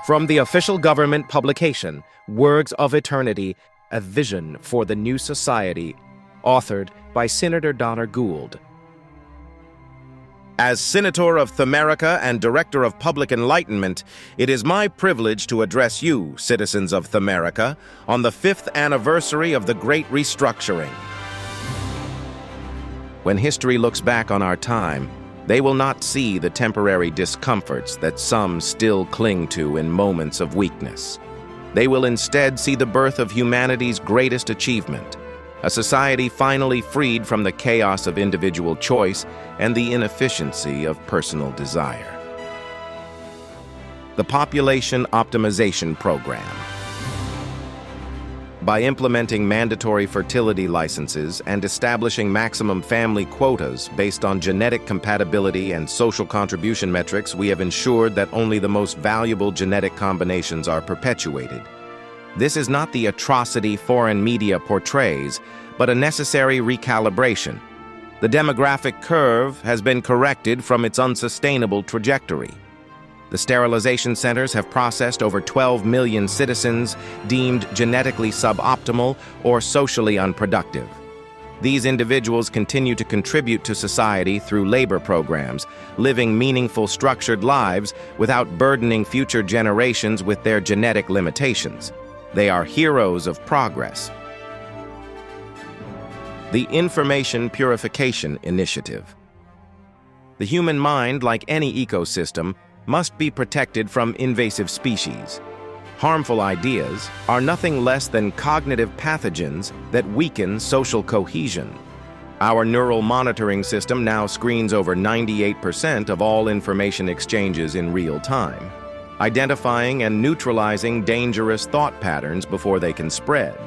From the official government publication, Words of Eternity, A Vision for the New Society, authored by Senator Donner Gould. As Senator of Thumerica and Director of Public Enlightenment, it is my privilege to address you, citizens of Thumerica, on the 5th anniversary of the Great Restructuring. When history looks back on our time, they will not see the temporary discomforts that some still cling to in moments of weakness. They will instead see the birth of humanity's greatest achievement, a society finally freed from the chaos of individual choice and the inefficiency of personal desire. The Population Optimization Program. By implementing mandatory fertility licenses and establishing maximum family quotas based on genetic compatibility and social contribution metrics, we have ensured that only the most valuable genetic combinations are perpetuated. This is not the atrocity foreign media portrays, but a necessary recalibration. The demographic curve has been corrected from its unsustainable trajectory. The sterilization centers have processed over 12 million citizens deemed genetically suboptimal or socially unproductive. These individuals continue to contribute to society through labor programs, living meaningful, structured lives without burdening future generations with their genetic limitations. They are heroes of progress. The Information Purification Initiative. The human mind, like any ecosystem, must be protected from invasive species. Harmful ideas are nothing less than cognitive pathogens that weaken social cohesion. Our neural monitoring system now screens over 98% of all information exchanges in real time, identifying and neutralizing dangerous thought patterns before they can spread.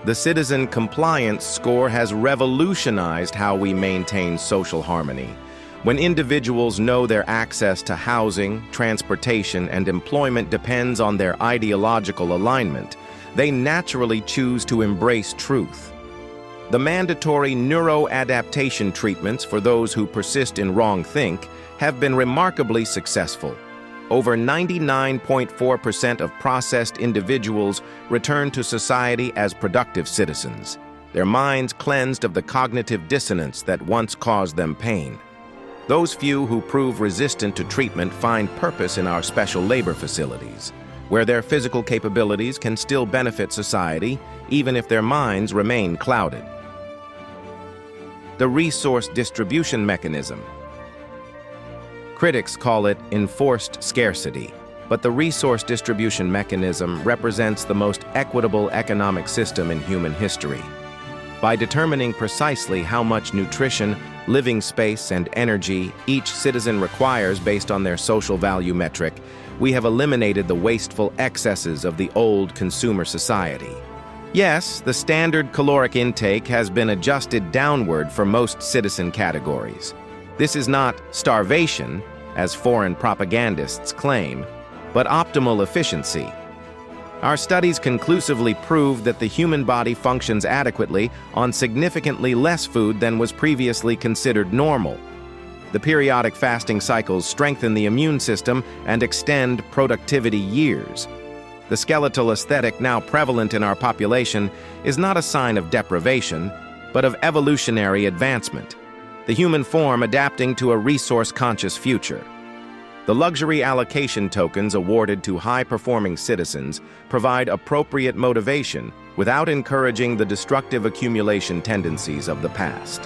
The Citizen Compliance Score has revolutionized how we maintain social harmony. When individuals know their access to housing, transportation, and employment depends on their ideological alignment, they naturally choose to embrace truth. The mandatory neuroadaptation treatments for those who persist in wrong think have been remarkably successful. Over 99.4% of processed individuals return to society as productive citizens, their minds cleansed of the cognitive dissonance that once caused them pain. Those few who prove resistant to treatment find purpose in our special labor facilities, where their physical capabilities can still benefit society, even if their minds remain clouded. The Resource Distribution Mechanism. Critics call it enforced scarcity, but the resource distribution mechanism represents the most equitable economic system in human history. By determining precisely how much nutrition, living space, and energy each citizen requires based on their social value metric, we have eliminated the wasteful excesses of the old consumer society. Yes, the standard caloric intake has been adjusted downward for most citizen categories. This is not starvation, as foreign propagandists claim, but optimal efficiency. Our studies conclusively prove that the human body functions adequately on significantly less food than was previously considered normal. The periodic fasting cycles strengthen the immune system and extend productivity years. The skeletal aesthetic now prevalent in our population is not a sign of deprivation, but of evolutionary advancement, the human form adapting to a resource-conscious future. The luxury allocation tokens awarded to high-performing citizens provide appropriate motivation without encouraging the destructive accumulation tendencies of the past.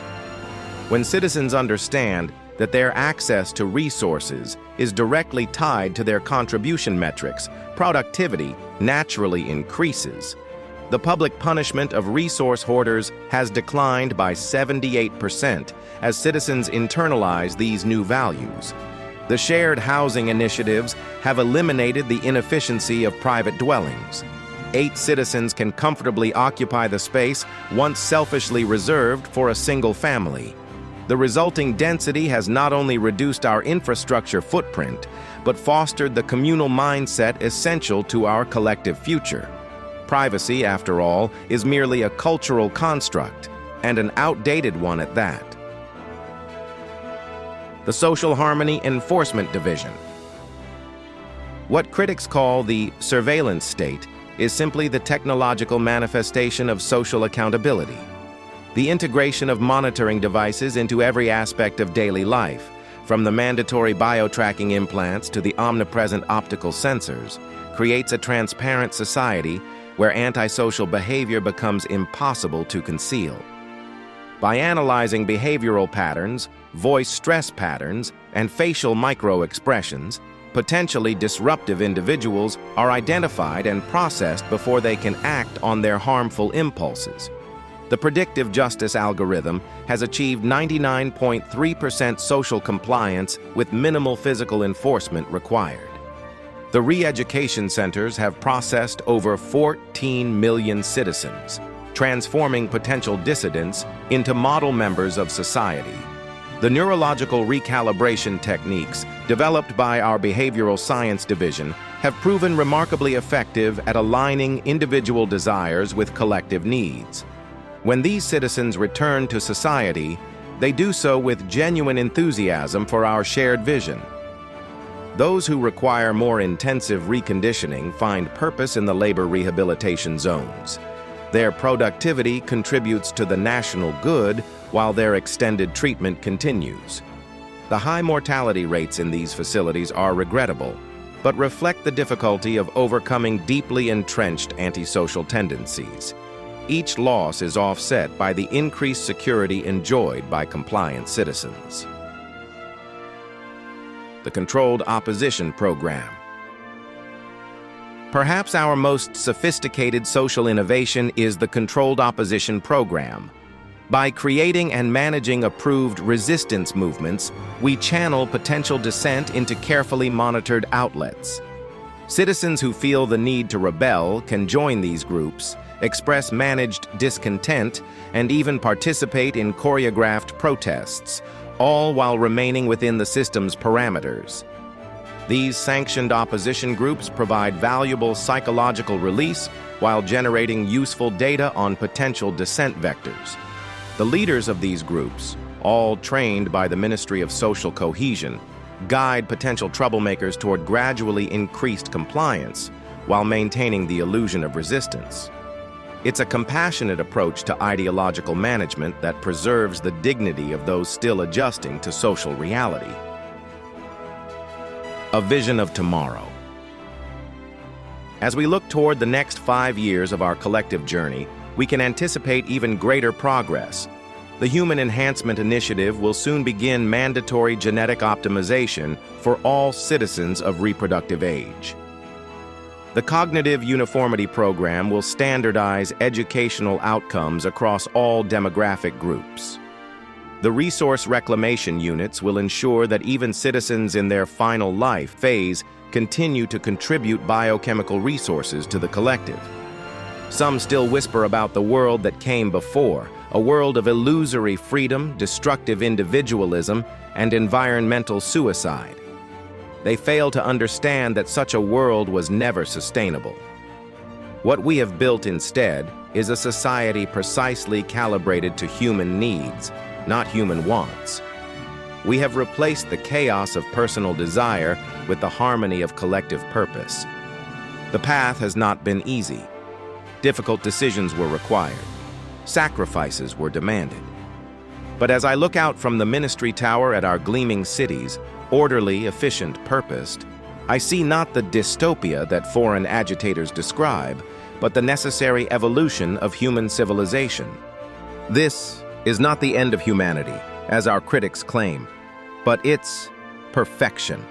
When citizens understand that their access to resources is directly tied to their contribution metrics, productivity naturally increases. The public punishment of resource hoarders has declined by 78% as citizens internalize these new values. The shared housing initiatives have eliminated the inefficiency of private dwellings. 8 citizens can comfortably occupy the space once selfishly reserved for a single family. The resulting density has not only reduced our infrastructure footprint, but fostered the communal mindset essential to our collective future. Privacy, after all, is merely a cultural construct, and an outdated one at that. The Social Harmony Enforcement Division. What critics call the surveillance state is simply the technological manifestation of social accountability. The integration of monitoring devices into every aspect of daily life, from the mandatory bio-tracking implants to the omnipresent optical sensors, creates a transparent society where antisocial behavior becomes impossible to conceal. By analyzing behavioral patterns, voice stress patterns, and facial micro-expressions, potentially disruptive individuals are identified and processed before they can act on their harmful impulses. The predictive justice algorithm has achieved 99.3% social compliance with minimal physical enforcement required. The re-education centers have processed over 14 million citizens, transforming potential dissidents into model members of society. The neurological recalibration techniques developed by our behavioral science division have proven remarkably effective at aligning individual desires with collective needs. When these citizens return to society, they do so with genuine enthusiasm for our shared vision. Those who require more intensive reconditioning find purpose in the labor rehabilitation zones. Their productivity contributes to the national good while their extended treatment continues. The high mortality rates in these facilities are regrettable, but reflect the difficulty of overcoming deeply entrenched antisocial tendencies. Each loss is offset by the increased security enjoyed by compliant citizens. The Controlled Opposition Program. Perhaps our most sophisticated social innovation is the Controlled Opposition Program. By creating and managing approved resistance movements, we channel potential dissent into carefully monitored outlets. Citizens who feel the need to rebel can join these groups, express managed discontent, and even participate in choreographed protests, all while remaining within the system's parameters. These sanctioned opposition groups provide valuable psychological release while generating useful data on potential dissent vectors. The leaders of these groups, all trained by the Ministry of Social Cohesion, guide potential troublemakers toward gradually increased compliance while maintaining the illusion of resistance. It's a compassionate approach to ideological management that preserves the dignity of those still adjusting to social reality. A vision of tomorrow. As we look toward the next 5 years of our collective journey, we can anticipate even greater progress. The Human Enhancement Initiative will soon begin mandatory genetic optimization for all citizens of reproductive age. The Cognitive Uniformity Program will standardize educational outcomes across all demographic groups. The Resource Reclamation Units will ensure that even citizens in their final life phase continue to contribute biochemical resources to the collective. Some still whisper about the world that came before, a world of illusory freedom, destructive individualism, and environmental suicide. They fail to understand that such a world was never sustainable. What we have built instead is a society precisely calibrated to human needs, not human wants. We have replaced the chaos of personal desire with the harmony of collective purpose. The path has not been easy. Difficult decisions were required. Sacrifices were demanded. But as I look out from the ministry tower at our gleaming cities, orderly, efficient, purposed, I see not the dystopia that foreign agitators describe, but the necessary evolution of human civilization. This is not the end of humanity, as our critics claim, but its perfection.